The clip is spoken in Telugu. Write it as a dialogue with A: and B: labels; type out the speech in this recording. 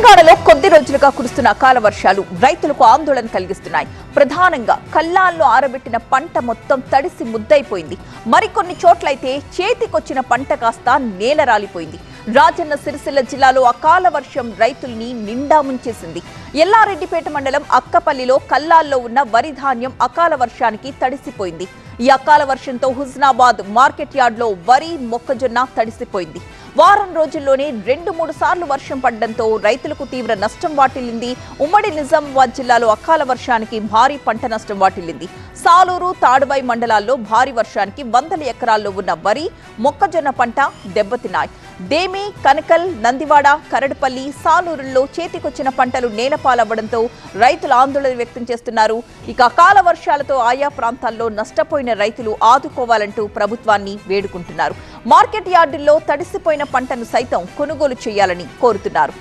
A: తెలంగాణలో కొద్ది రోజులుగా కురుస్తున్న అకాల వర్షాలు రైతులకు ఆందోళన కలిగిస్తున్నాయి. ప్రధానంగా కల్లాల్లో ఆరబెట్టిన పంట మొత్తం తడిసి ముద్దైపోయింది. మరికొన్ని చోట్లయితే చేతికొచ్చిన పంట కాస్త నేల రాలిపోయింది. రాజన్న సిరిసిల్ల జిల్లాలో అకాల వర్షం రైతుల్ని నిండా ముంచేసింది. ఎల్లారెడ్డిపేట మండలం అక్కపల్లిలో కల్లాల్లో ఉన్న వరి ధాన్యం అకాల వర్షానికి తడిసిపోయింది. ఈ అకాల వర్షంతో హుస్నాబాద్ మార్కెట్ యార్డ్లో వరి, మొక్కజొన్న తడిసిపోయింది. వారం రోజుల్లోనే 2-3 సార్లు వర్షం పడడంతో రైతులకు తీవ్ర నష్టం వాటిల్లింది. ఉమ్మడి నిజామాబాద్ జిల్లాలో అకాల వర్షానికి భారీ పంట నష్టం వాటిల్లింది. సాలూరు, తాడుబాయి మండలాల్లో భారీ వర్షానికి 100 ఎకరాల్లో ఉన్న వరి, మొక్కజొన్న పంట దెబ్బతిన్నాయి. దేమి, కనకల్, నందివాడ, కరడపల్లి, సాలూరుల్లో చేతికొచ్చిన పంటలు నేలపాలవ్వడంతో రైతులు ఆందోళన వ్యక్తం చేస్తున్నారు. ఇక అకాల వర్షాలతో ఆయా ప్రాంతాల్లో నష్టపోయిన రైతులు ఆదుకోవాలంటూ ప్రభుత్వాన్ని వేడుకుంటున్నారు. మార్కెట్ యార్డుల్లో తడిసిపోయిన పంటను సైతం కొనుగోలు చేయాలని కోరుతున్నారు.